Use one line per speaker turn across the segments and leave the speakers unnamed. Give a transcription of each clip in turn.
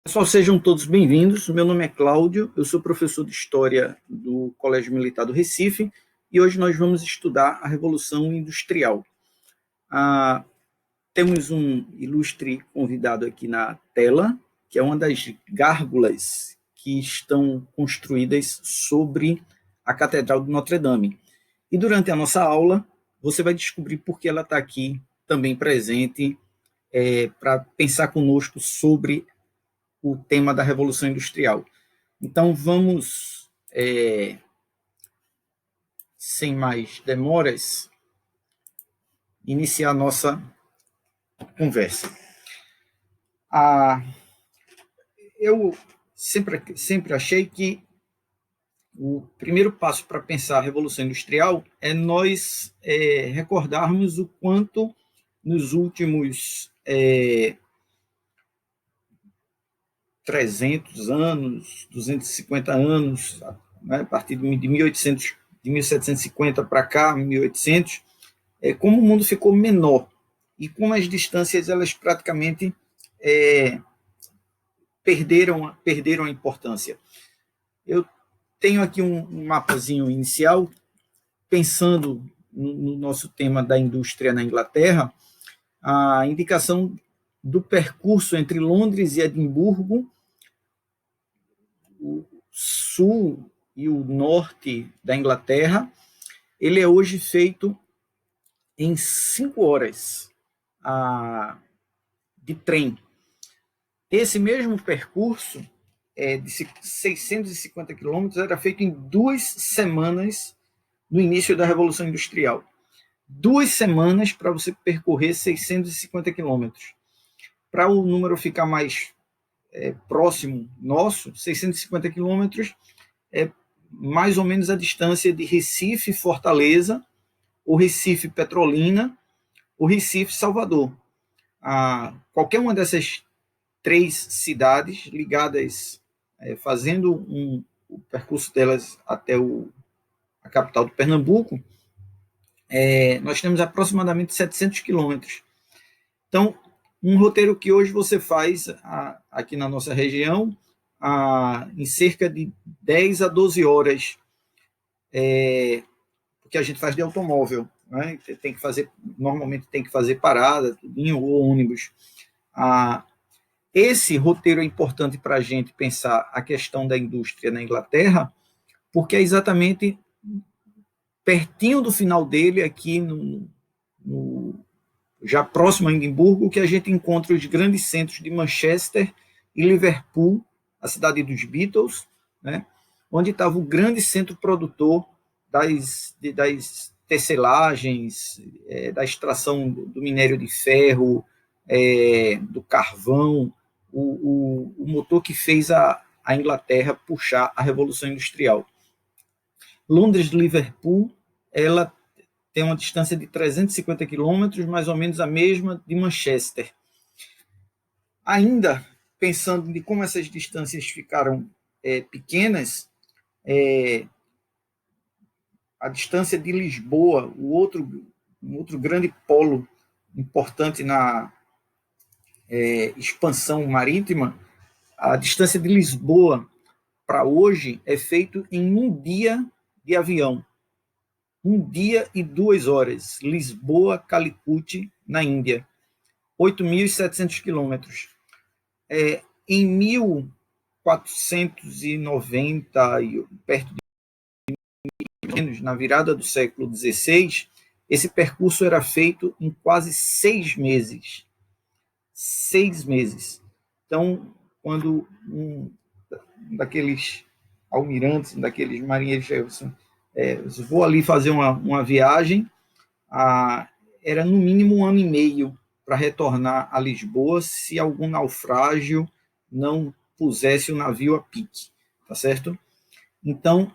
Pessoal, sejam todos bem-vindos. Meu nome é Cláudio, eu sou professor de História do Colégio Militar do Recife e hoje nós vamos estudar a Revolução Industrial. Temos um ilustre convidado aqui na tela, que é uma das gárgulas que estão construídas sobre a Catedral de Notre-Dame. E durante a nossa aula, você vai descobrir por que ela está aqui também presente para pensar conosco sobre o tema da Revolução Industrial. Então, vamos, sem mais demoras, iniciar a nossa conversa. Eu sempre achei que o primeiro passo para pensar a Revolução Industrial é nós recordarmos o quanto nos últimos 300 anos, 250 anos, né, a partir de 1800, de 1750 para cá, 1800, como o mundo ficou menor e como as distâncias elas praticamente perderam a importância. Eu tenho aqui um mapazinho inicial, pensando no nosso tema da indústria na Inglaterra, a indicação do percurso entre Londres e Edimburgo, o sul e o norte da Inglaterra, ele é hoje feito em 5 horas de trem. Esse mesmo percurso de 650 quilômetros era feito em 2 semanas no início da Revolução Industrial. 2 semanas para você percorrer 650 quilômetros. Para o número ficar mais próximo nosso, 650 quilômetros é mais ou menos a distância de Recife, Fortaleza, ou Recife, Petrolina, ou Recife, Salvador. Qualquer uma dessas 3 cidades ligadas, fazendo o percurso delas até a capital do Pernambuco, nós temos aproximadamente 700 quilômetros. Então, um roteiro que hoje você faz aqui na nossa região em cerca de 10 a 12 horas, porque a gente faz de automóvel, né? Normalmente tem que fazer parada, tudinho, ou ônibus. Esse roteiro é importante para a gente pensar a questão da indústria na Inglaterra, porque é exatamente pertinho do final dele, aqui já próximo a Edimburgo, que a gente encontra os grandes centros de Manchester e Liverpool, a cidade dos Beatles, né, onde estava o grande centro produtor das tecelagens, da extração do minério de ferro, do carvão, o motor que fez a Inglaterra puxar a Revolução Industrial. Londres-Liverpool, ela tem uma distância de 350 quilômetros, mais ou menos a mesma de Manchester. Ainda pensando em como essas distâncias ficaram pequenas, a distância de Lisboa, um outro grande polo importante na expansão marítima, a distância de Lisboa para hoje é feito em 1 dia de avião. 1 dia e 2 horas. Lisboa, Calicut, na Índia. 8.700 quilômetros. Em 1490, perto de menos, na virada do século XVI, esse percurso era feito em quase 6 meses. 6 meses. Então, quando um daqueles almirantes, daqueles marinheiros, vou ali fazer uma viagem, era no mínimo 1 ano e meio para retornar a Lisboa, se algum naufrágio não pusesse o navio a pique, tá certo? Então,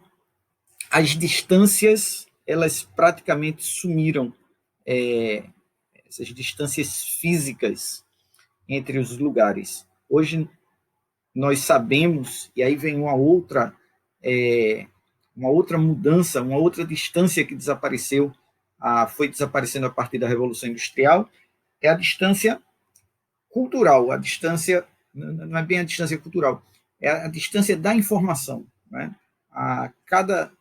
as distâncias, elas praticamente sumiram, essas distâncias físicas entre os lugares. Hoje, nós sabemos, e aí vem uma outra mudança, uma outra distância que desapareceu, foi desaparecendo a partir da Revolução Industrial, é a distância cultural, a distância não é bem a distância cultural, é a distância da informação. Né? A cada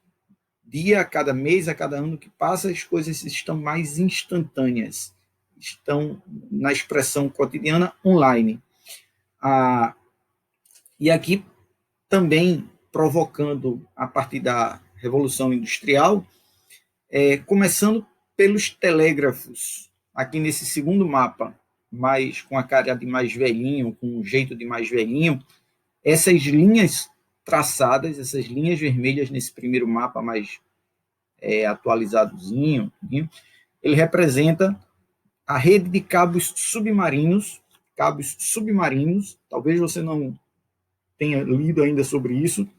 dia, a cada mês, a cada ano que passa, as coisas estão mais instantâneas, estão na expressão cotidiana online. E aqui também provocando, a partir da Revolução Industrial, começando pelos telégrafos, aqui nesse segundo mapa, mais com a cara de mais velhinho, com um jeito de mais velhinho, essas linhas traçadas, essas linhas vermelhas nesse primeiro mapa mais atualizadozinho, ele representa a rede de cabos submarinos, talvez você não tenha lido ainda sobre isso,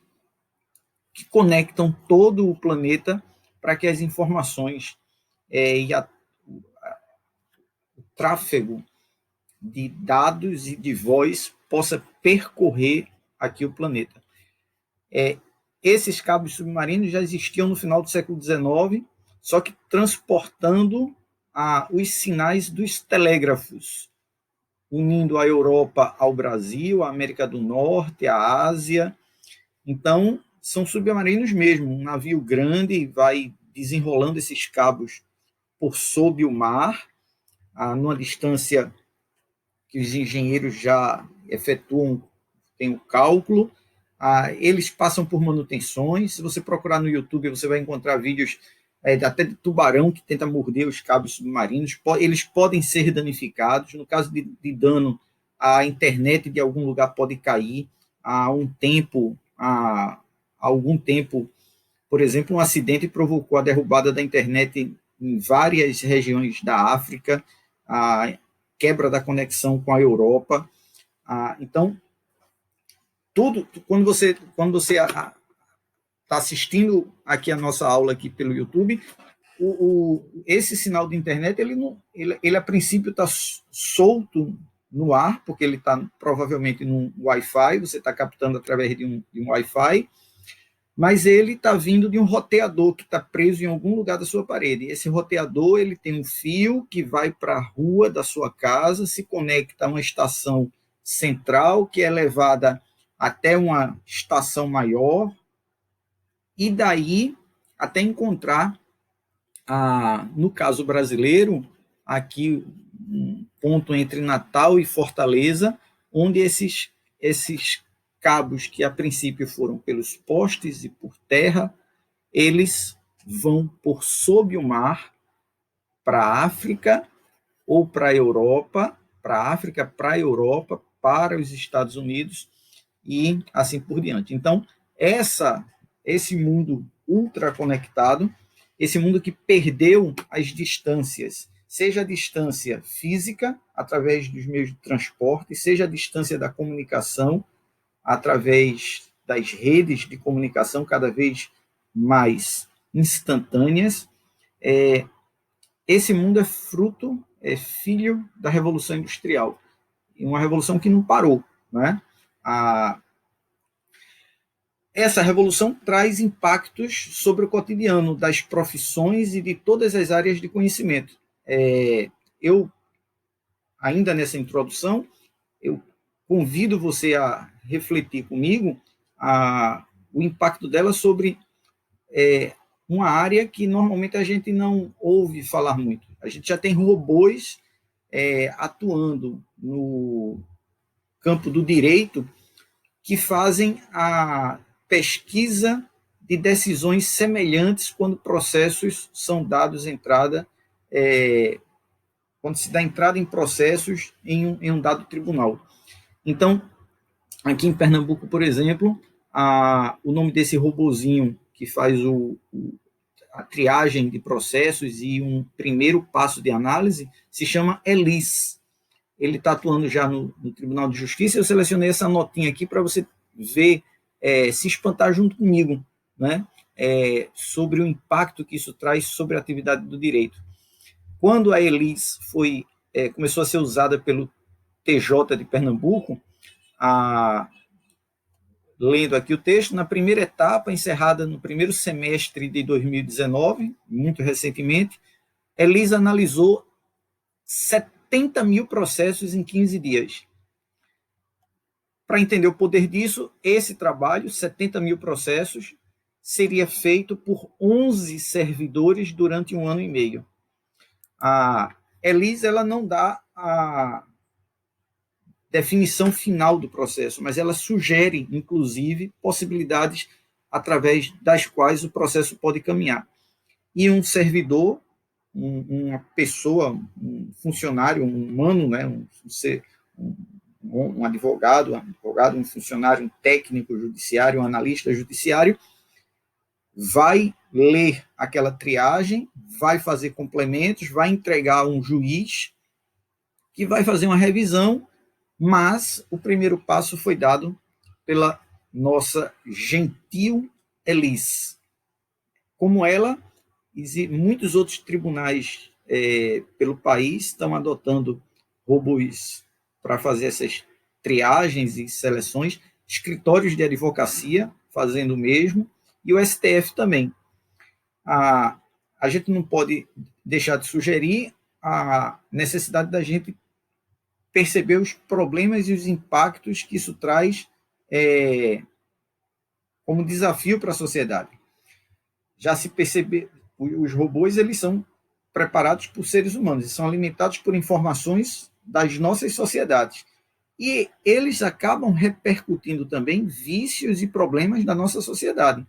que conectam todo o planeta para que as informações e o tráfego de dados e de voz possa percorrer aqui o planeta. Esses cabos submarinos já existiam no final do século XIX, só que transportando os sinais dos telégrafos, unindo a Europa ao Brasil, a América do Norte, a Ásia. Então, são submarinos mesmo, um navio grande vai desenrolando esses cabos por sob o mar, numa distância que os engenheiros já efetuam, tem o cálculo, eles passam por manutenções. Se você procurar no YouTube, você vai encontrar vídeos até de tubarão que tenta morder os cabos submarinos. Eles podem ser danificados. No caso de dano, a internet de algum lugar pode cair. Há algum tempo, por exemplo, um acidente provocou a derrubada da internet em várias regiões da África, a quebra da conexão com a Europa. Então, tudo, quando você está assistindo aqui a nossa aula aqui pelo YouTube, esse sinal de internet, ele a princípio está solto no ar, porque ele está provavelmente num Wi-Fi, você está captando através de um Wi-Fi, mas ele está vindo de um roteador que está preso em algum lugar da sua parede. Esse roteador, ele tem um fio que vai para a rua da sua casa, se conecta a uma estação central, que é levada até uma estação maior, e daí até encontrar, no caso brasileiro, aqui um ponto entre Natal e Fortaleza, onde esses cabos que a princípio foram pelos postes e por terra, eles vão por sob o mar para a África ou para a Europa, para a África, para a Europa, para os Estados Unidos e assim por diante. Então, esse mundo ultraconectado, esse mundo que perdeu as distâncias, seja a distância física, através dos meios de transporte, seja a distância da comunicação, através das redes de comunicação cada vez mais instantâneas. Esse mundo é filho da Revolução Industrial, e uma revolução que não parou, né? Essa revolução traz impactos sobre o cotidiano das profissões e de todas as áreas de conhecimento. Eu, ainda nessa introdução, eu convido você a refletir comigo o impacto dela sobre uma área que normalmente a gente não ouve falar muito. A gente já tem robôs atuando no campo do direito que fazem a pesquisa de decisões semelhantes quando processos são dados entrada, quando se dá entrada em processos em um dado tribunal. Então, aqui em Pernambuco, por exemplo, o nome desse robozinho que faz a triagem de processos e um primeiro passo de análise se chama Elis. Ele está atuando já no Tribunal de Justiça. Eu selecionei essa notinha aqui para você ver, se espantar junto comigo, né? Sobre o impacto que isso traz sobre a atividade do direito. Quando a Elis começou a ser usada pelo TJ de Pernambuco, lendo aqui o texto, na primeira etapa, encerrada no primeiro semestre de 2019, muito recentemente, Elis analisou 70 mil processos em 15 dias. para entender o poder disso, esse trabalho, 70 mil processos, seria feito por 11 servidores durante 1 ano e meio. A Elise, ela não dá a definição final do processo, mas ela sugere, inclusive, possibilidades através das quais o processo pode caminhar. E um servidor, uma pessoa, um funcionário, um humano, né, um advogado, um funcionário, um técnico judiciário, um analista judiciário, vai ler aquela triagem, vai fazer complementos, vai entregar a um juiz que vai fazer uma revisão, mas o primeiro passo foi dado pela nossa gentil Elise. Como ela, muitos outros tribunais pelo país estão adotando robôs para fazer essas triagens e seleções, escritórios de advocacia fazendo o mesmo, e o STF também. A gente não pode deixar de sugerir a necessidade da gente perceber os problemas e os impactos que isso traz como desafio para a sociedade. Já se percebe, os robôs, eles são preparados por seres humanos, eles são alimentados por informações das nossas sociedades. E eles acabam repercutindo também vícios e problemas da nossa sociedade.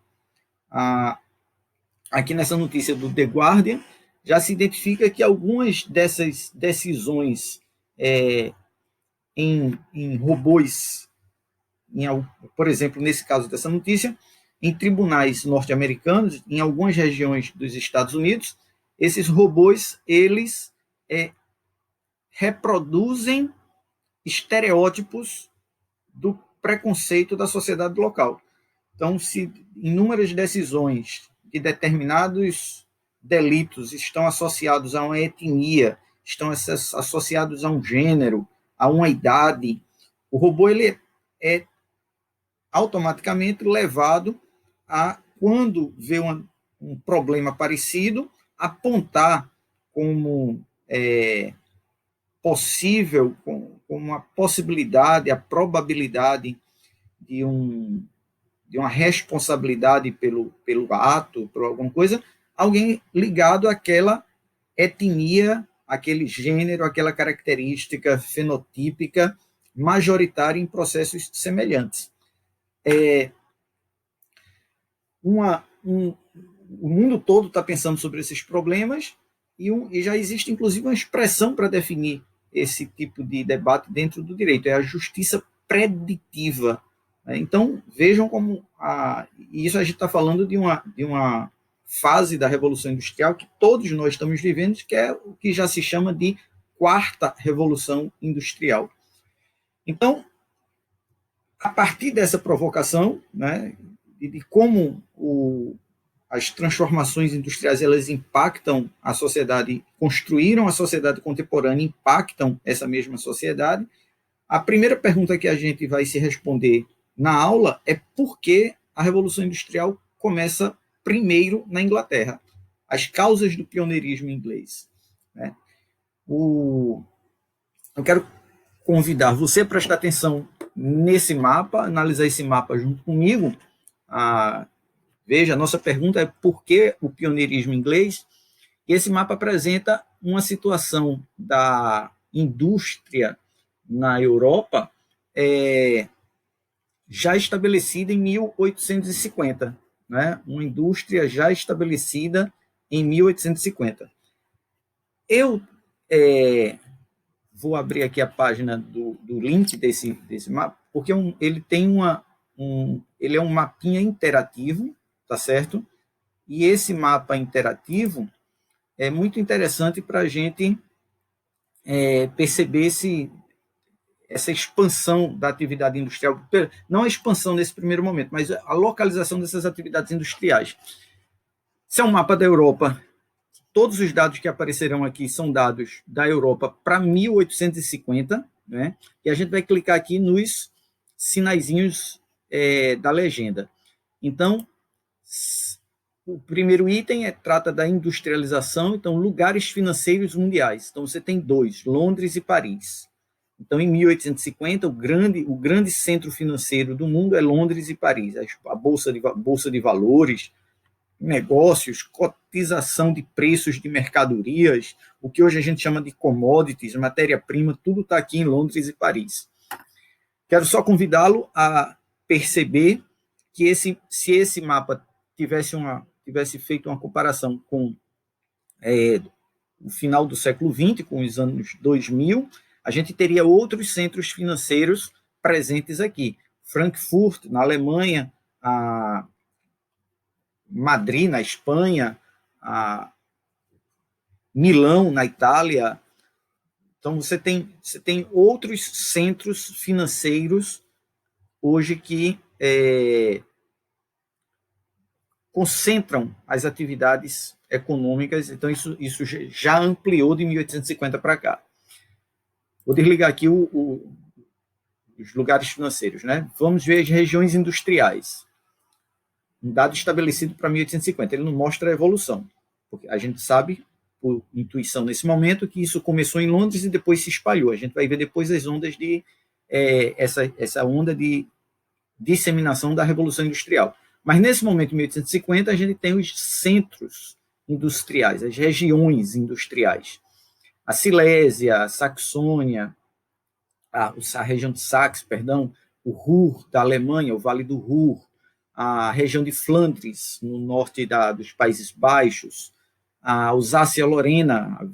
Aqui nessa notícia do The Guardian, já se identifica que algumas dessas decisões em robôs, por exemplo, nesse caso dessa notícia, em tribunais norte-americanos, em algumas regiões dos Estados Unidos, esses robôs, eles reproduzem estereótipos do preconceito da sociedade local. Então, se inúmeras decisões de determinados delitos estão associados a uma etnia, estão associados a um gênero, a uma idade, o robô ele é automaticamente levado a, quando vê um problema parecido, apontar como possível, como uma possibilidade, a probabilidade de uma responsabilidade pelo ato, por alguma coisa, alguém ligado àquela etnia, aquele gênero, aquela característica fenotípica majoritária em processos semelhantes. O mundo todo está pensando sobre esses problemas e já existe, inclusive, uma expressão para definir esse tipo de debate dentro do direito, é a justiça preditiva. Então, vejam como isso a gente está falando de uma fase da Revolução Industrial que todos nós estamos vivendo, que é o que já se chama de quarta Revolução Industrial. Então, a partir dessa provocação, né, de como as transformações industriais elas impactam a sociedade, construíram a sociedade contemporânea, impactam essa mesma sociedade, a primeira pergunta que a gente vai se responder na aula é por que a Revolução Industrial começa primeiro na Inglaterra. As causas do pioneirismo inglês. Né? Eu quero convidar você a prestar atenção nesse mapa, analisar esse mapa junto comigo. Veja, a nossa pergunta é por que o pioneirismo inglês? E esse mapa apresenta uma situação da indústria na Europa já estabelecida em 1850, né? Uma indústria já estabelecida em 1850. Eu vou abrir aqui a página do link desse mapa, porque ele tem ele é um mapinha interativo, tá certo? E esse mapa interativo é muito interessante para a gente perceber essa expansão da atividade industrial, não a expansão nesse primeiro momento, mas a localização dessas atividades industriais. Esse é um mapa da Europa. Todos os dados que aparecerão aqui são dados da Europa para 1850, né? E a gente vai clicar aqui nos sinaizinhos da legenda. Então, o primeiro item trata da industrialização, então, lugares financeiros mundiais. Então, você tem dois, Londres e Paris. Então, em 1850, o grande centro financeiro do mundo é Londres e Paris. A bolsa de valores, negócios, cotização de preços de mercadorias, o que hoje a gente chama de commodities, matéria-prima, tudo está aqui em Londres e Paris. Quero só convidá-lo a perceber que se esse mapa tivesse feito uma comparação com o final do século XX, com os anos 2000, a gente teria outros centros financeiros presentes aqui. Frankfurt, na Alemanha, a Madrid, na Espanha, a Milão, na Itália. Então, você tem outros centros financeiros hoje que concentram as atividades econômicas. Então, isso já ampliou de 1850 para cá. Vou desligar aqui os lugares financeiros, né? Vamos ver as regiões industriais. Um dado estabelecido para 1850. Ele não mostra a evolução, porque a gente sabe, por intuição nesse momento, que isso começou em Londres e depois se espalhou. A gente vai ver depois as ondas essa onda de disseminação da Revolução Industrial. Mas nesse momento, em 1850, a gente tem os centros industriais, as regiões industriais. A Silésia, a Saxônia, a região de Saxe, perdão, o Ruhr da Alemanha, o Vale do Ruhr, a região de Flandres, no norte dos Países Baixos, a Alsácia-Lorena, a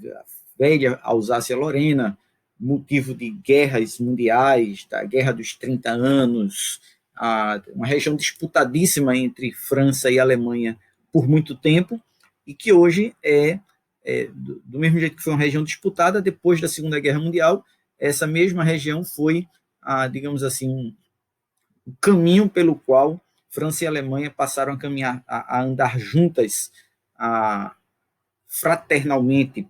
velha Alsácia-Lorena, motivo de guerras mundiais, da Guerra dos 30 Anos, uma região disputadíssima entre França e Alemanha por muito tempo, e que hoje do mesmo jeito que foi uma região disputada, depois da Segunda Guerra Mundial, essa mesma região foi, digamos assim, um caminho pelo qual França e Alemanha passaram a caminhar, a andar juntas, fraternalmente,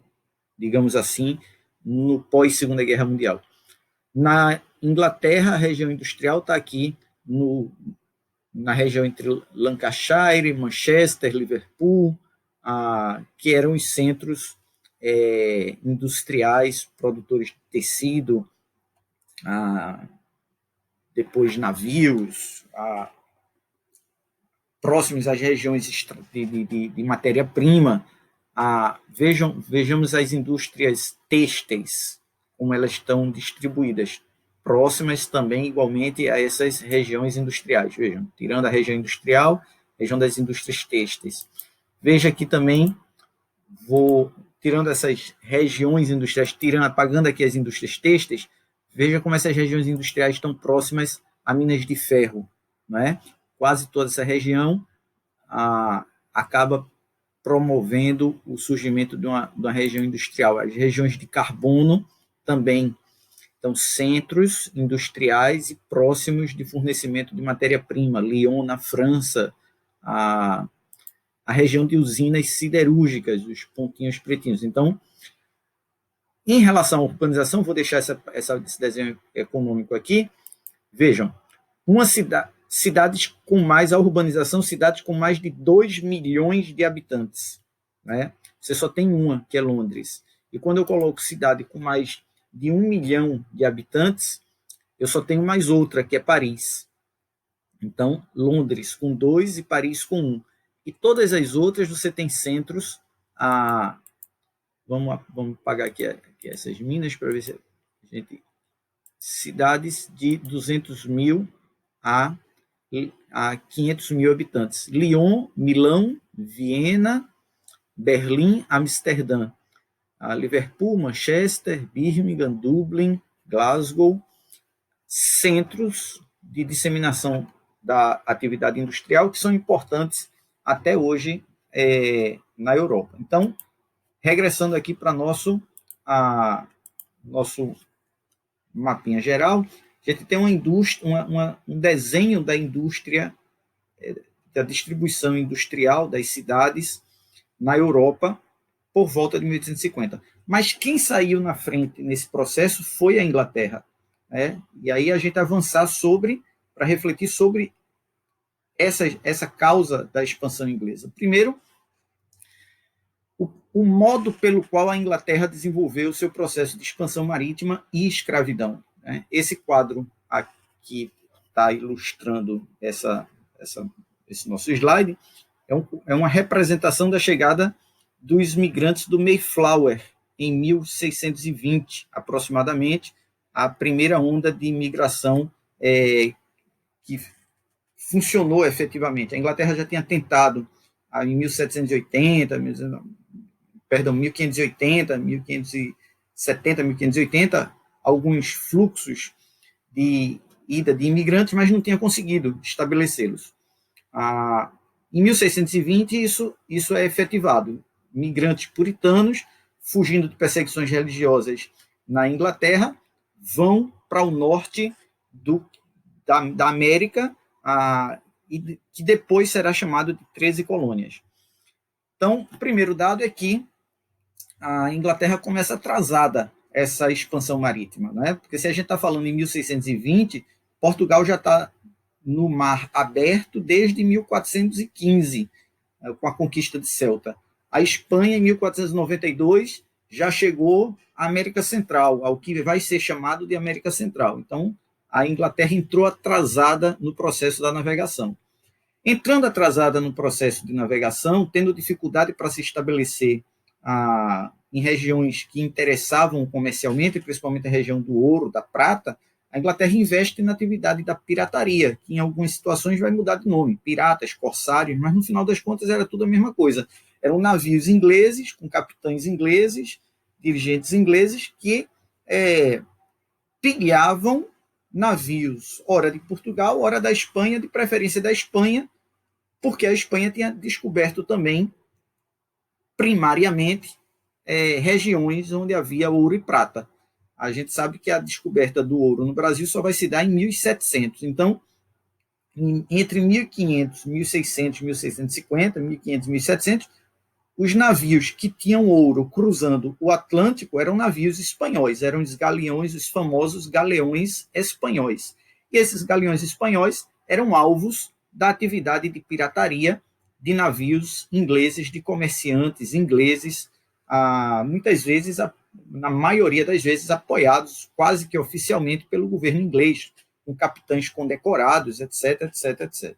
digamos assim, no pós-Segunda Guerra Mundial. Na Inglaterra, a região industrial está aqui na região entre Lancashire, Manchester, Liverpool, que eram os centros industriais, produtores de tecido, depois navios, próximos às regiões de matéria-prima. Vejamos as indústrias têxteis, como elas estão distribuídas, próximas também, igualmente, a essas regiões industriais. Vejam, tirando a região industrial, região das indústrias têxteis. Veja aqui também, tirando essas regiões industriais, apagando aqui as indústrias têxteis, veja como essas regiões industriais estão próximas a minas de ferro, né? Quase toda essa região acaba promovendo o surgimento de uma região industrial. As regiões de carbono também estão centros industriais e próximos de fornecimento de matéria-prima. Lyon, na França, a região de usinas siderúrgicas, os pontinhos pretinhos. Então, em relação à urbanização, vou deixar esse desenho econômico aqui. Vejam, cidades com mais a urbanização, cidades com mais de 2 milhões de habitantes, né? Você só tem uma, que é Londres. E quando eu coloco cidade com mais de 1 milhão de habitantes, eu só tenho mais outra, que é Paris. Então, Londres com 2 e Paris com 1. E todas as outras você tem centros. Vamos pagar aqui essas minas para ver se a gente. Cidades de 200 mil a 500 mil habitantes. Lyon, Milão, Viena, Berlim, Amsterdã, Liverpool, Manchester, Birmingham, Dublin, Glasgow, centros de disseminação da atividade industrial que são importantes até hoje na Europa. Então, regressando aqui para nosso mapinha geral, a gente tem uma indústria, um desenho da indústria, da distribuição industrial das cidades na Europa por volta de 1850. Mas quem saiu na frente nesse processo foi a Inglaterra, né? E aí a gente avançar para refletir sobre essa causa da expansão inglesa. Primeiro, o modo pelo qual a Inglaterra desenvolveu o seu processo de expansão marítima e escravidão. né? Esse quadro aqui está ilustrando esse nosso slide, é uma representação da chegada dos migrantes do Mayflower, em 1620, aproximadamente, a primeira onda de imigração que funcionou efetivamente. A Inglaterra já tinha tentado, em 1780, 1580, 1570, 1580, alguns fluxos de ida de imigrantes, mas não tinha conseguido estabelecê-los. Em 1620, isso é efetivado. Migrantes puritanos, fugindo de perseguições religiosas na Inglaterra, vão para o norte da América, que depois será chamado de 13 colônias. Então, o primeiro dado é que a Inglaterra começa atrasada essa expansão marítima, né? Porque se a gente está falando em 1620, Portugal já está no mar aberto desde 1415, com a conquista de Ceuta. A Espanha, em 1492, já chegou à América Central, ao que vai ser chamado de América Central. Então, a Inglaterra entrou atrasada no processo da navegação. Entrando atrasada no processo de navegação, tendo dificuldade para se estabelecer em regiões que interessavam comercialmente, principalmente a região do ouro, da prata, a Inglaterra investe na atividade da pirataria, que em algumas situações vai mudar de nome, piratas, corsários, mas no final das contas era tudo a mesma coisa. Eram navios ingleses, com capitães ingleses, dirigentes ingleses, que pilhavam navios, ora de Portugal, ora da Espanha, de preferência da Espanha, porque a Espanha tinha descoberto também, primariamente, regiões onde havia ouro e prata. A gente sabe que a descoberta do ouro no Brasil só vai se dar em 1700. Então, entre 1500, 1600, 1650, 1500 e 1700, os navios que tinham ouro cruzando o Atlântico eram navios espanhóis, eram os galeões, os famosos galeões espanhóis. E esses galeões espanhóis eram alvos da atividade de pirataria de navios ingleses, de comerciantes ingleses, muitas vezes, na maioria das vezes, apoiados quase que oficialmente pelo governo inglês, com capitães condecorados, etc, etc, etc.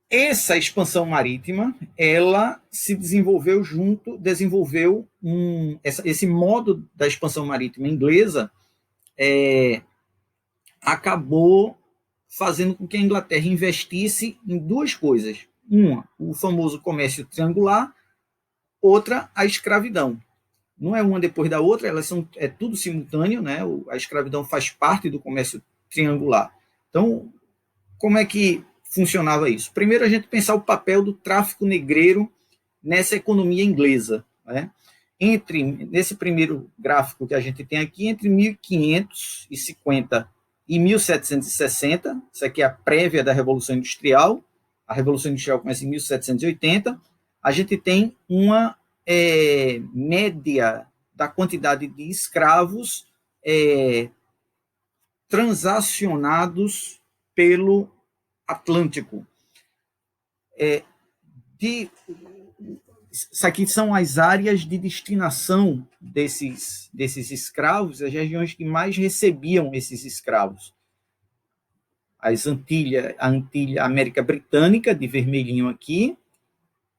Essa expansão marítima, ela se desenvolveu esse modo da expansão marítima inglesa acabou fazendo com que a Inglaterra investisse em duas coisas. Uma, o famoso comércio triangular, outra, a escravidão. Não é uma depois da outra, é tudo simultâneo, né? A escravidão faz parte do comércio triangular. Então, como é que funcionava isso? Primeiro, a gente pensar o papel do tráfico negreiro nessa economia inglesa, né? Nesse primeiro gráfico que a gente tem aqui, entre 1550 e 1760, isso aqui é a prévia da Revolução Industrial, a Revolução Industrial começa em 1780, a gente tem uma média da quantidade de escravos transacionados pelo Atlântico. Isso aqui são as áreas de destinação desses escravos, as regiões que mais recebiam esses escravos. A Antilha América Britânica, de vermelhinho aqui,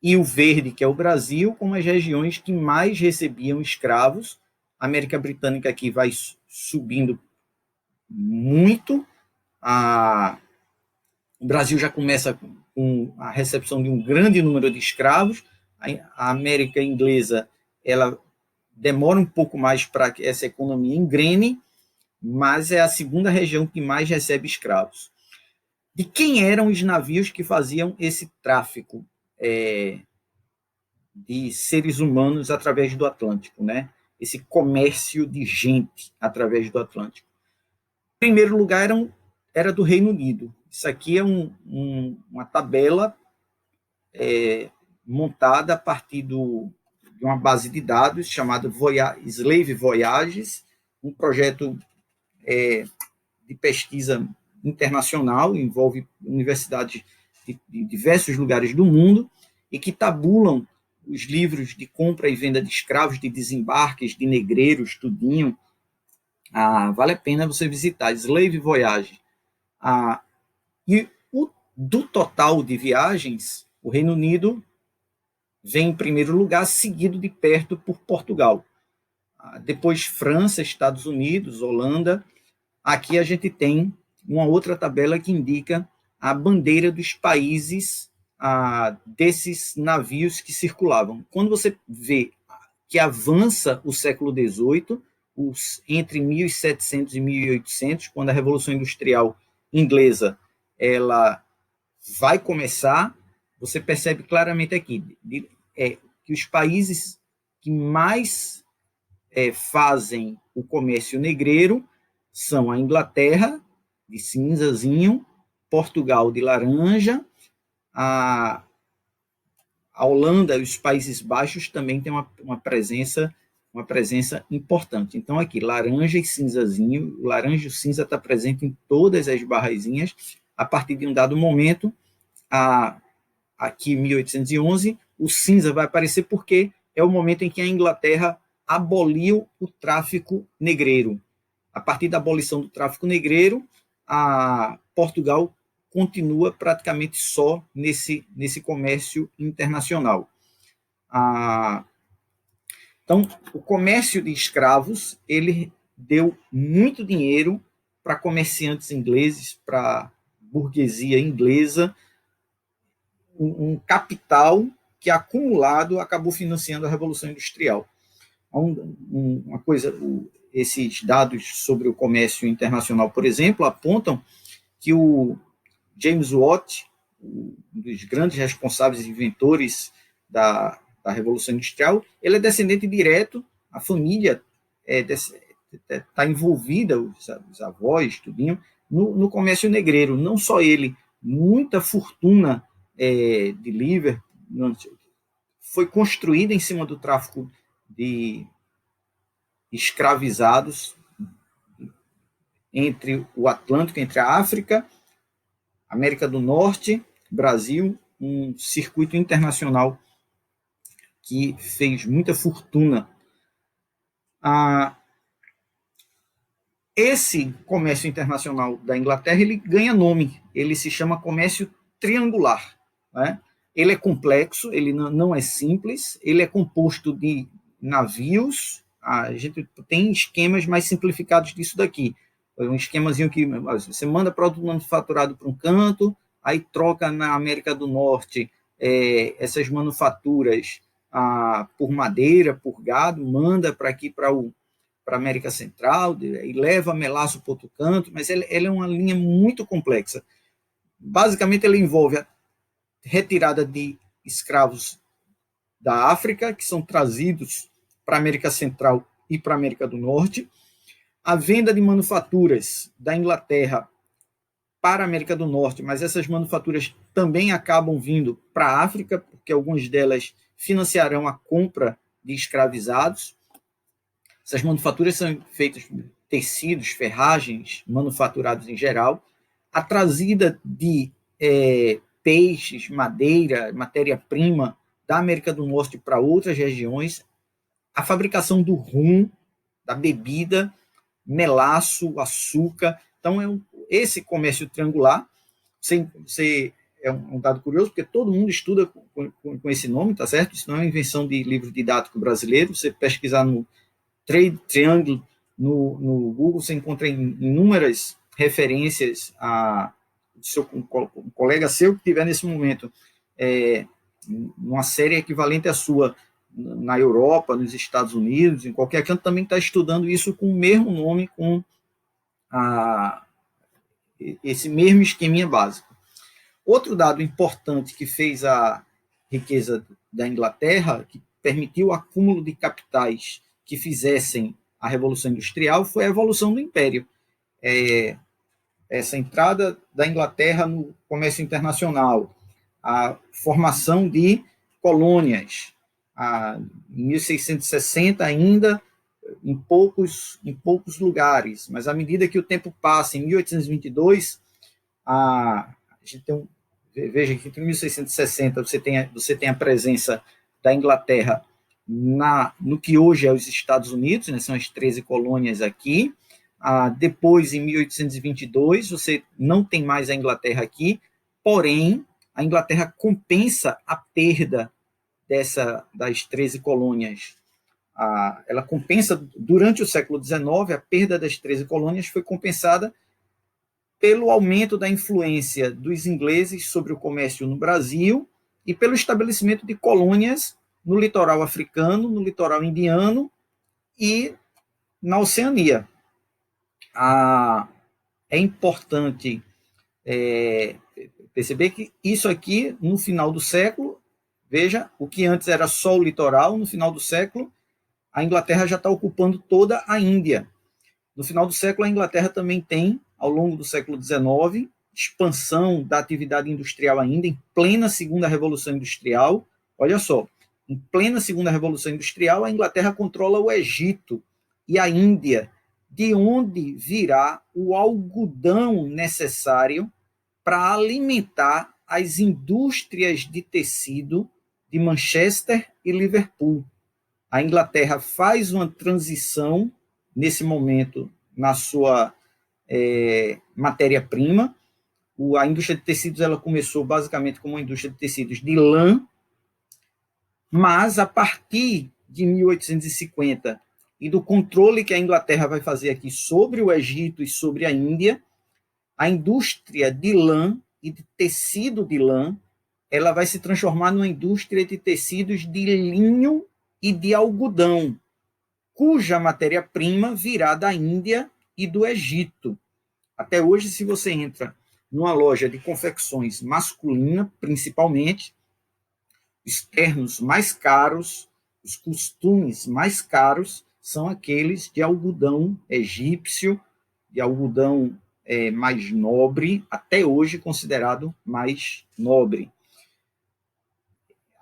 e o verde, que é o Brasil, como as regiões que mais recebiam escravos. A América Britânica aqui vai subindo muito. O Brasil já começa com a recepção de um grande número de escravos. A América inglesa, ela demora um pouco mais para que essa economia engrene, mas é a segunda região que mais recebe escravos. De quem eram os navios que faziam esse tráfico de seres humanos através do Atlântico, né? Esse comércio de gente através do Atlântico? Em primeiro lugar, era do Reino Unido. Isso aqui é uma tabela montada a partir de uma base de dados chamada Slave Voyages, um projeto de pesquisa internacional, envolve universidades de diversos lugares do mundo, e que tabulam os livros de compra e venda de escravos, de desembarques, de negreiros, tudinho, Vale a pena você visitar. Slave Voyage. E do total de viagens, o Reino Unido vem em primeiro lugar, seguido de perto por Portugal. Depois França, Estados Unidos, Holanda. Aqui a gente tem uma outra tabela que indica a bandeira dos países desses navios que circulavam. Quando você vê que avança o século XVIII, entre 1700 e 1800, quando a Revolução Industrial Inglesa ela vai começar, você percebe claramente aqui que os países que mais fazem o comércio negreiro são a Inglaterra, de cinzazinho, Portugal, de laranja, a Holanda e os Países Baixos também têm uma presença importante. Então, aqui, laranja e cinzazinho, o laranja e o cinza está presente em todas as barrazinhas. A partir de um dado momento, aqui em 1811, o cinza vai aparecer porque é o momento em que a Inglaterra aboliu o tráfico negreiro. A partir da abolição do tráfico negreiro, Portugal continua praticamente só nesse comércio internacional. Então, o comércio de escravos, ele deu muito dinheiro para comerciantes ingleses, para burguesia inglesa, um capital que acumulado acabou financiando a Revolução Industrial. Uma coisa, esses dados sobre o comércio internacional, por exemplo, apontam que o James Watt, um dos grandes responsáveis e inventores da Revolução Industrial, ele é descendente direto, a família está envolvida, os avós, tudinho, no comércio negreiro. Não só ele, muita fortuna de Liverpool foi construída em cima do tráfico de escravizados entre o Atlântico, entre a África, América do Norte, Brasil, um circuito internacional que fez muita fortuna. Esse comércio internacional da Inglaterra, ele ganha nome, ele se chama comércio triangular, né? Ele é complexo, ele não é simples, ele é composto de navios. A gente tem esquemas mais simplificados disso daqui. Um esquemazinho que você manda produto manufaturado para um canto, aí troca na América do Norte essas manufaturas por madeira, por gado, manda para aqui para a América Central, e leva melaço para outro canto, mas ela é uma linha muito complexa. Basicamente, ela envolve a retirada de escravos da África, que são trazidos para a América Central e para a América do Norte, a venda de manufaturas da Inglaterra para a América do Norte, mas essas manufaturas também acabam vindo para a África, porque algumas delas financiarão a compra de escravizados. Essas manufaturas são feitas de tecidos, ferragens, manufaturados em geral. A trazida de peixes, madeira, matéria-prima da América do Norte para outras regiões, a fabricação do rum, da bebida, melaço, açúcar. Então, esse comércio triangular, é um dado curioso, porque todo mundo estuda com esse nome, tá certo? Isso não é uma invenção de livro didático brasileiro. Você pesquisar no Trade Triangle no Google, você encontra inúmeras referências um colega seu que tiver nesse momento uma série equivalente à sua na Europa, nos Estados Unidos, em qualquer canto, também está estudando isso com o mesmo nome, com esse mesmo esqueminha básico. Outro dado importante que fez a riqueza da Inglaterra, que permitiu o acúmulo de capitais que fizessem a Revolução Industrial, foi a evolução do Império. Essa entrada da Inglaterra no comércio internacional, a formação de colônias, em 1660 ainda em poucos lugares, mas à medida que o tempo passa, em 1822, a gente tem veja que em 1660 você tem a presença da Inglaterra no que hoje é os Estados Unidos, né, são as 13 colônias aqui. Depois, em 1822, você não tem mais a Inglaterra aqui, porém, a Inglaterra compensa a perda das 13 colônias. Ela compensa, durante o século XIX, a perda das 13 colônias foi compensada pelo aumento da influência dos ingleses sobre o comércio no Brasil e pelo estabelecimento de colônias no litoral africano, no litoral indiano e na Oceania. É importante perceber que isso aqui, no final do século, veja, o que antes era só o litoral, no final do século, a Inglaterra já está ocupando toda a Índia. No final do século, a Inglaterra também tem, ao longo do século XIX, expansão da atividade industrial ainda, em plena Segunda Revolução Industrial. Olha só, em plena Segunda Revolução Industrial, a Inglaterra controla o Egito e a Índia, de onde virá o algodão necessário para alimentar as indústrias de tecido de Manchester e Liverpool. A Inglaterra faz uma transição, nesse momento, na sua matéria-prima. A indústria de tecidos ela começou basicamente como uma indústria de tecidos de lã, mas a partir de 1850 e do controle que a Inglaterra vai fazer aqui sobre o Egito e sobre a Índia, a indústria de lã e de tecido de lã ela vai se transformar numa indústria de tecidos de linho e de algodão, cuja matéria-prima virá da Índia e do Egito. Até hoje, se você entra numa loja de confecções masculina, principalmente, os ternos mais caros, os costumes mais caros, são aqueles de algodão egípcio, de algodão mais nobre, até hoje considerado mais nobre.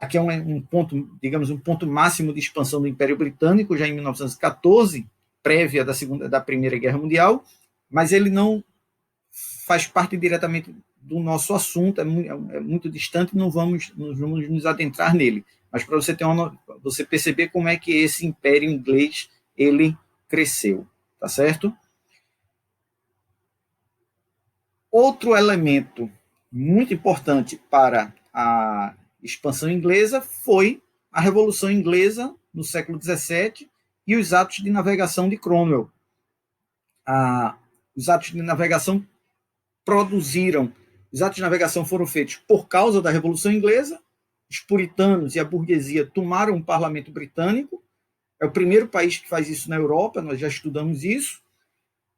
Aqui é um ponto, digamos, um ponto máximo de expansão do Império Britânico, já em 1914, prévia da Primeira Guerra Mundial, mas ele não faz parte diretamente do nosso assunto, é muito distante, não vamos nos adentrar nele. Mas para você perceber como é que esse Império Inglês ele cresceu, tá certo? Outro elemento muito importante para a expansão inglesa foi a Revolução Inglesa no século XVII e os atos de navegação de Cromwell. Os atos de navegação foram feitos por causa da Revolução Inglesa. Os puritanos e a burguesia tomaram o parlamento britânico. É o primeiro país que faz isso na Europa, nós já estudamos isso.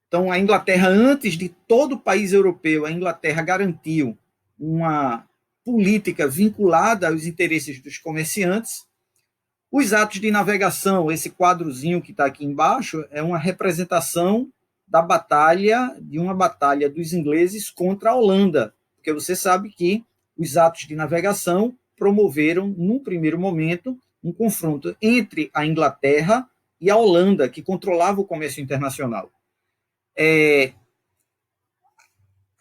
Então, a Inglaterra, antes de todo o país europeu, a Inglaterra garantiu uma política vinculada aos interesses dos comerciantes. Os atos de navegação, esse quadrozinho que está aqui embaixo, é uma representação de uma batalha dos ingleses contra a Holanda, porque você sabe que os atos de navegação promoveram, num primeiro momento, um confronto entre a Inglaterra e a Holanda, que controlava o comércio internacional.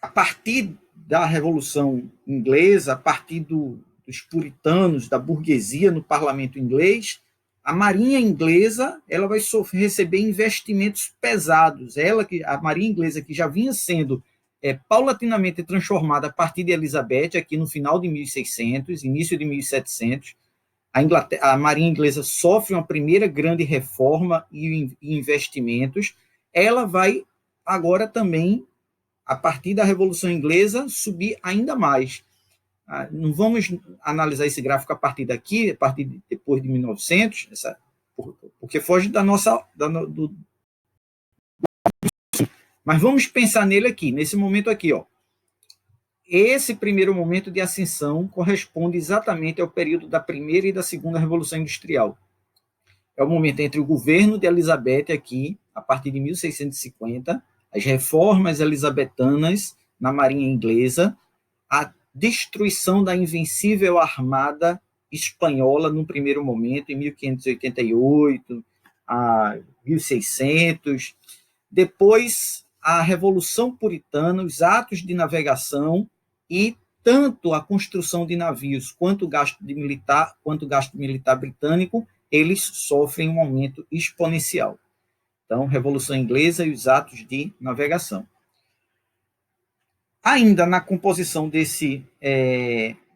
A partir da Revolução Inglesa, a partir dos puritanos, da burguesia no parlamento inglês, a Marinha Inglesa ela vai receber investimentos pesados. A Marinha Inglesa, que já vinha sendo paulatinamente transformada a partir de Elizabeth, aqui no final de 1600, início de 1700, a Marinha Inglesa sofre uma primeira grande reforma e investimentos. Ela vai agora também, a partir da Revolução Inglesa, subir ainda mais. Não vamos analisar esse gráfico a partir daqui, depois de 1900, porque foge da nossa... Mas vamos pensar nele aqui, nesse momento aqui. Esse primeiro momento de ascensão corresponde exatamente ao período da Primeira e da Segunda Revolução Industrial. É o momento entre o governo de Elizabeth aqui, a partir de 1650, as reformas elisabetanas na Marinha Inglesa, a destruição da invencível armada espanhola no primeiro momento, em 1588, a 1600. Depois, a Revolução Puritana, os atos de navegação e tanto a construção de navios quanto o gasto militar britânico, eles sofrem um aumento exponencial. Então, Revolução Inglesa e os atos de navegação. Ainda na composição desse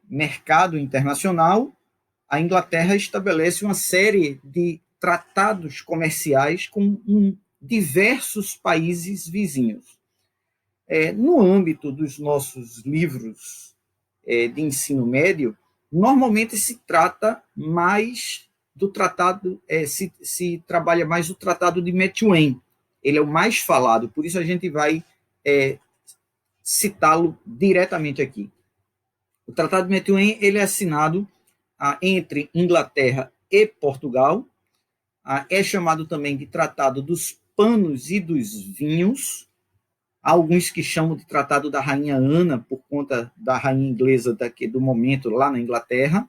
mercado internacional, a Inglaterra estabelece uma série de tratados comerciais com diversos países vizinhos. No âmbito dos nossos livros de ensino médio, normalmente se trata mais do tratado, se trabalha mais o Tratado de Methuen. Ele é o mais falado, por isso a gente vai citá-lo diretamente aqui. O Tratado de Methuen ele é assinado entre Inglaterra e Portugal, é chamado também de Tratado dos Panos e dos Vinhos, há alguns que chamam de Tratado da Rainha Ana, por conta da rainha inglesa do momento lá na Inglaterra,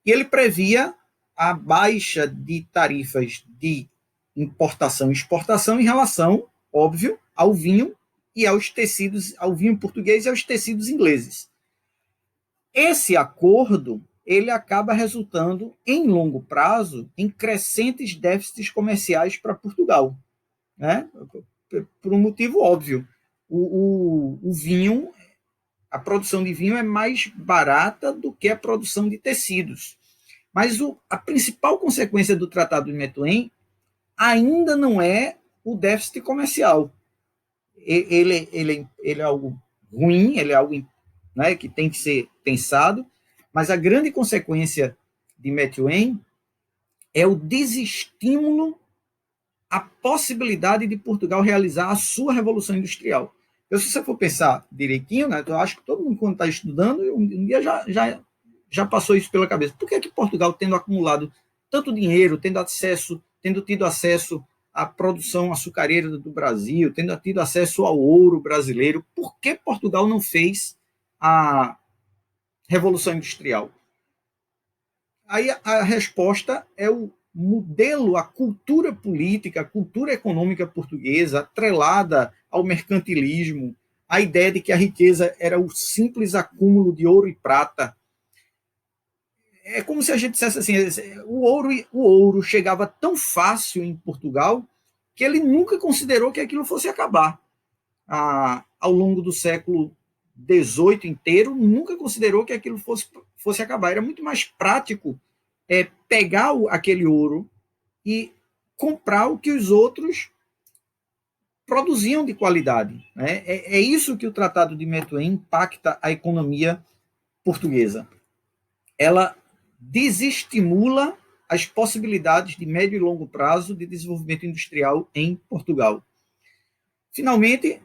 e ele previa a baixa de tarifas de importação e exportação em relação, óbvio, ao vinho e aos tecidos, ao vinho português e aos tecidos ingleses. Esse acordo ele acaba resultando, em longo prazo, em crescentes déficits comerciais para Portugal, né? Por um motivo óbvio. O vinho, a produção de vinho é mais barata do que a produção de tecidos. Mas a principal consequência do Tratado de Methuen ainda não é o déficit comercial. Ele é algo ruim, ele é algo, né, que tem que ser pensado, mas a grande consequência de Methuen é o desestímulo à possibilidade de Portugal realizar a sua revolução industrial. Se você for pensar direitinho, né, eu acho que todo mundo, quando está estudando, um dia já passou isso pela cabeça. Por que Portugal, tendo acumulado tanto dinheiro, tendo tido acesso à produção açucareira do Brasil, tendo tido acesso ao ouro brasileiro, por que Portugal não fez a Revolução Industrial? Aí a resposta é o modelo, a cultura política, a cultura econômica portuguesa, atrelada ao mercantilismo, a ideia de que a riqueza era o simples acúmulo de ouro e prata. É como se a gente dissesse assim, o ouro chegava tão fácil em Portugal que ele nunca considerou que aquilo fosse acabar. Ao longo do século XVIII inteiro, nunca considerou que aquilo fosse acabar. Era muito mais prático pegar aquele ouro e comprar o que os outros produziam de qualidade. Né? É isso que o Tratado de Methuen impacta a economia portuguesa. Ela desestimula as possibilidades de médio e longo prazo de desenvolvimento industrial em Portugal. Finalmente,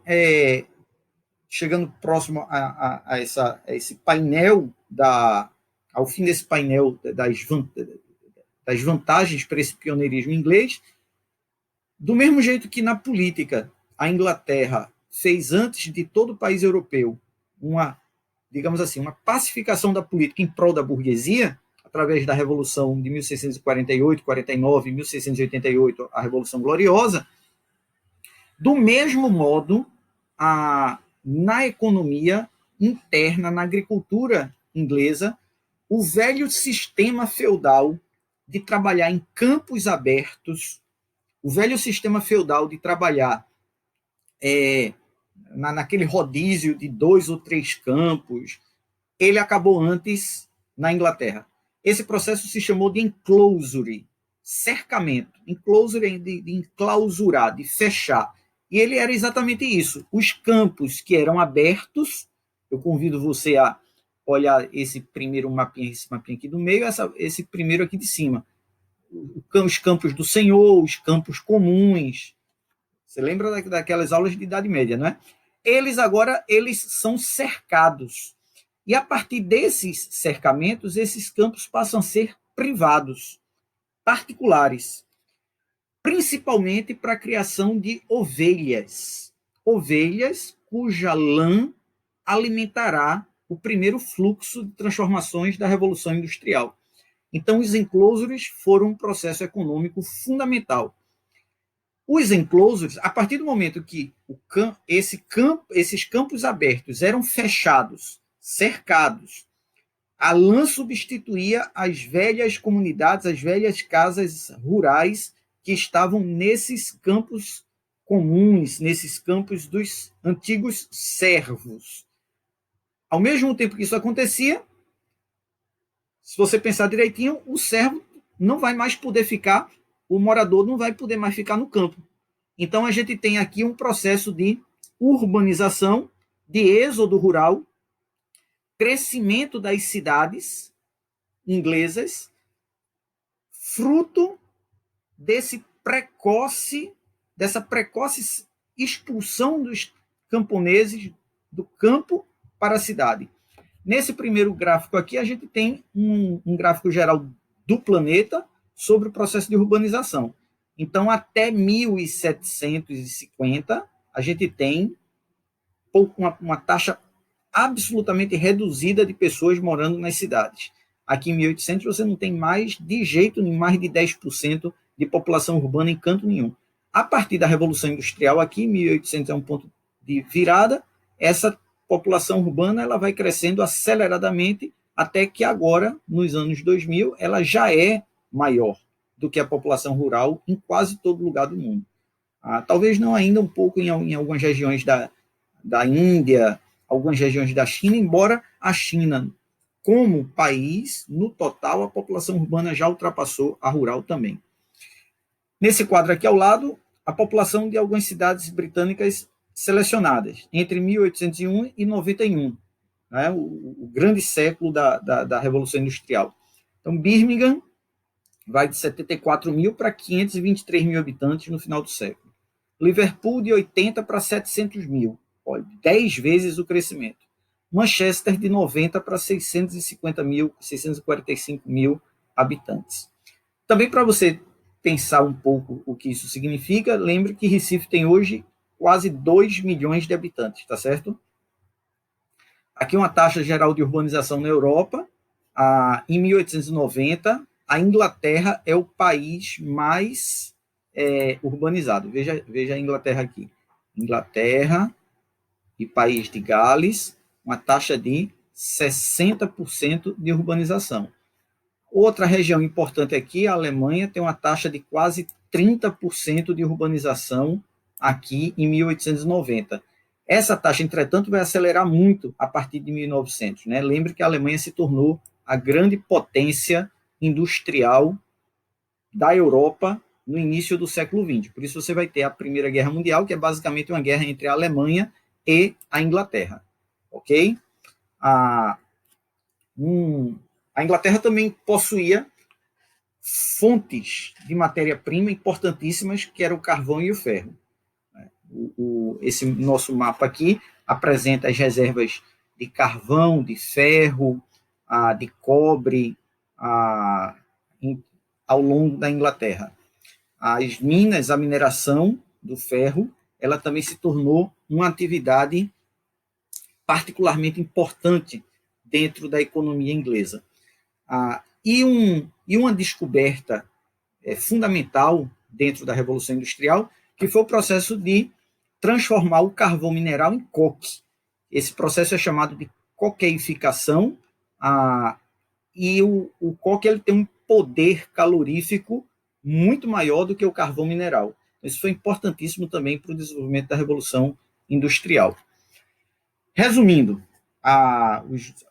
chegando próximo a esse painel, ao fim desse painel das vantagens para esse pioneirismo inglês, do mesmo jeito que na política a Inglaterra fez antes de todo o país europeu digamos assim, uma pacificação da política em prol da burguesia, através da Revolução de 1648, 49, 1688, a Revolução Gloriosa, do mesmo modo, na economia interna, na agricultura inglesa, o velho sistema feudal de trabalhar em campos abertos, o velho sistema feudal de trabalhar naquele rodízio de 2 ou 3 campos, ele acabou antes na Inglaterra. Esse processo se chamou de enclosure, cercamento. Enclosure de enclausurar, de fechar. E ele era exatamente isso. Os campos que eram abertos, eu convido você a olhar esse primeiro mapinha, esse mapinha aqui do meio, esse primeiro aqui de cima. Os campos do Senhor, os campos comuns. Você lembra daquelas aulas de Idade Média, não é? Eles são cercados. E a partir desses cercamentos, esses campos passam a ser privados, particulares, principalmente para a criação de ovelhas. Ovelhas cuja lã alimentará o primeiro fluxo de transformações da Revolução Industrial. Então, os enclosures foram um processo econômico fundamental. Os enclosures, a partir do momento que esses campos abertos eram fechados, cercados, a lã substituía as velhas comunidades, as velhas casas rurais que estavam nesses campos comuns, nesses campos dos antigos servos. Ao mesmo tempo que isso acontecia, se você pensar direitinho, o servo não vai mais poder ficar, o morador não vai poder mais ficar no campo. Então, a gente tem aqui um processo de urbanização, de êxodo rural, crescimento das cidades inglesas, fruto dessa precoce expulsão dos camponeses do campo para a cidade. Nesse primeiro gráfico aqui, a gente tem um gráfico geral do planeta sobre o processo de urbanização. Então, até 1750, a gente tem uma taxa absolutamente reduzida de pessoas morando nas cidades. Aqui em 1800 você não tem mais, de jeito nenhum, mais de 10% de população urbana em canto nenhum. A partir da Revolução Industrial, aqui em 1800 é um ponto de virada, essa população urbana ela vai crescendo aceleradamente até que agora, nos anos 2000, ela já é maior do que a população rural em quase todo lugar do mundo. Talvez não ainda um pouco em algumas regiões da Índia, algumas regiões da China, embora a China, como país, no total, a população urbana já ultrapassou a rural também. Nesse quadro aqui ao lado, a população de algumas cidades britânicas selecionadas, entre 1801 e 91, né, o grande século da Revolução Industrial. Então, Birmingham vai de 74 mil para 523 mil habitantes no final do século. Liverpool, de 80 para 700 mil, 10 vezes o crescimento. Manchester, de 90 para 650 mil, 645 mil habitantes. Também para você pensar um pouco o que isso significa, lembre que Recife tem hoje quase 2 milhões de habitantes, tá certo? Aqui uma taxa geral de urbanização na Europa. Em 1890, a Inglaterra é o país mais urbanizado. Veja a Inglaterra aqui. Inglaterra e País de Gales, uma taxa de 60% de urbanização. Outra região importante aqui, a Alemanha, tem uma taxa de quase 30% de urbanização aqui em 1890. Essa taxa, entretanto, vai acelerar muito a partir de 1900. Né? Lembre que a Alemanha se tornou a grande potência industrial da Europa no início do século XX. Por isso você vai ter a Primeira Guerra Mundial, que é basicamente uma guerra entre a Alemanha e a Inglaterra. Ok? A Inglaterra também possuía fontes de matéria-prima importantíssimas, que eram o carvão e o ferro. Esse nosso mapa aqui apresenta as reservas de carvão, de ferro, de cobre ao longo da Inglaterra. As minas, a mineração do ferro, ela também se tornou uma atividade particularmente importante dentro da economia inglesa. E uma descoberta fundamental dentro da Revolução Industrial, que foi o processo de transformar o carvão mineral em coque. Esse processo é chamado de coqueificação, e o coque ele tem um poder calorífico muito maior do que o carvão mineral. Isso foi importantíssimo também para o desenvolvimento da Revolução Industrial. Resumindo,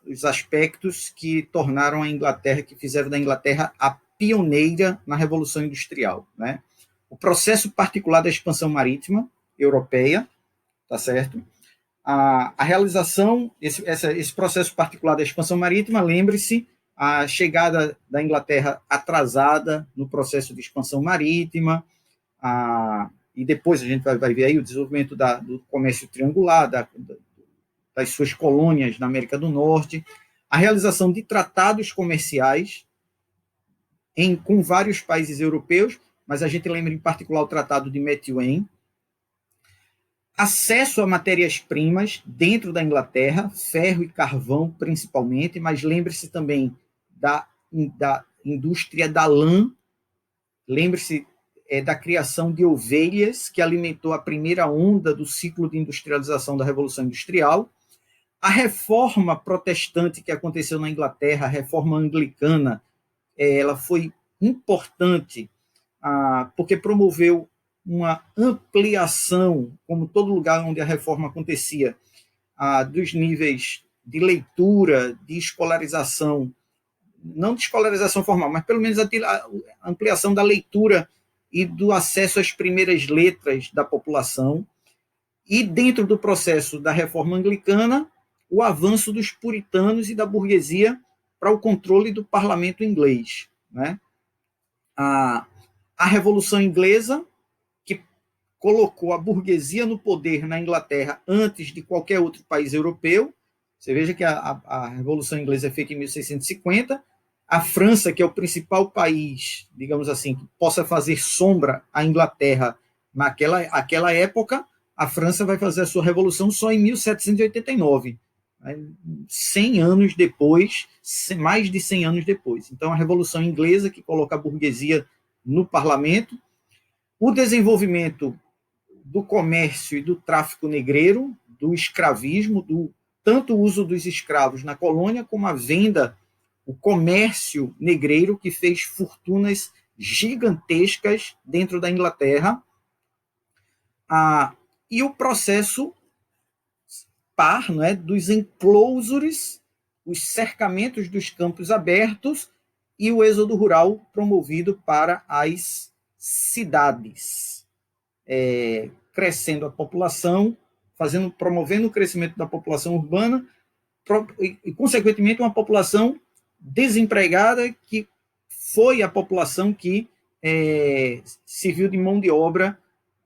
os aspectos que tornaram a Inglaterra, que fizeram da Inglaterra a pioneira na Revolução Industrial, né? O processo particular da expansão marítima europeia, tá certo? A realização, esse processo particular da expansão marítima, lembre-se, a chegada da Inglaterra atrasada no processo de expansão marítima, e depois a gente vai ver aí o desenvolvimento do comércio triangular, das suas colônias na América do Norte, a realização de tratados comerciais com vários países europeus, mas a gente lembra em particular o Tratado de Methuen, acesso a matérias-primas dentro da Inglaterra, ferro e carvão principalmente, mas lembre-se também da indústria da lã, lembre-se da criação de ovelhas, que alimentou a primeira onda do ciclo de industrialização da Revolução Industrial, a reforma protestante que aconteceu na Inglaterra, a reforma anglicana, ela foi importante porque promoveu uma ampliação, como todo lugar onde a reforma acontecia, dos níveis de leitura, de escolarização, não de escolarização formal, mas pelo menos a ampliação da leitura e do acesso às primeiras letras da população. E dentro do processo da reforma anglicana, o avanço dos puritanos e da burguesia para o controle do parlamento inglês, né? A Revolução Inglesa, que colocou a burguesia no poder na Inglaterra antes de qualquer outro país europeu. Você veja que a Revolução Inglesa é feita em 1650. A França, que é o principal país, digamos assim, que possa fazer sombra à Inglaterra naquela época, a França vai fazer a sua revolução só em 1789, 100 anos depois, mais de 100 anos depois. Então, a Revolução Inglesa, que coloca a burguesia no parlamento, o desenvolvimento do comércio e do tráfico negreiro, do escravismo, tanto o uso dos escravos na colônia, como a venda, o comércio negreiro, que fez fortunas gigantescas dentro da Inglaterra, e o processo par, não é, dos enclosures, os cercamentos dos campos abertos e o êxodo rural promovido para as cidades, crescendo a população, promovendo o crescimento da população urbana e, consequentemente, uma população desempregada, que foi a população que serviu de mão de obra,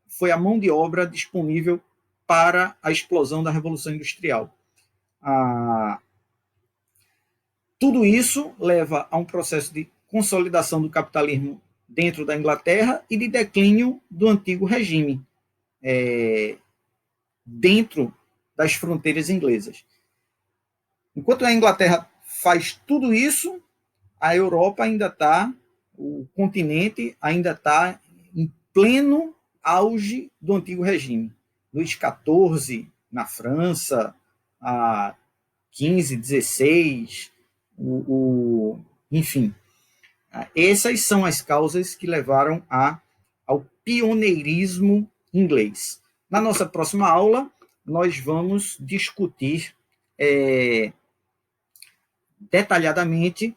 foi a mão de obra disponível para a explosão da Revolução Industrial. Tudo isso leva a um processo de consolidação do capitalismo dentro da Inglaterra e de declínio do antigo regime dentro das fronteiras inglesas. Enquanto a Inglaterra faz tudo isso, a Europa ainda está, o continente ainda está em pleno auge do antigo regime. Luís XIV na França, a 15, 16, enfim. Essas são as causas que levaram ao pioneirismo inglês. Na nossa próxima aula, nós vamos discutir detalhadamente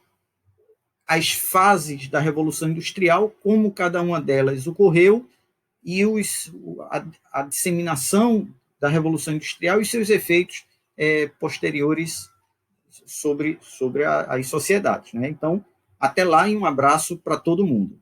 as fases da Revolução Industrial, como cada uma delas ocorreu, e a disseminação da Revolução Industrial e seus efeitos posteriores sobre as sociedades, né? Então, até lá e um abraço para todo mundo.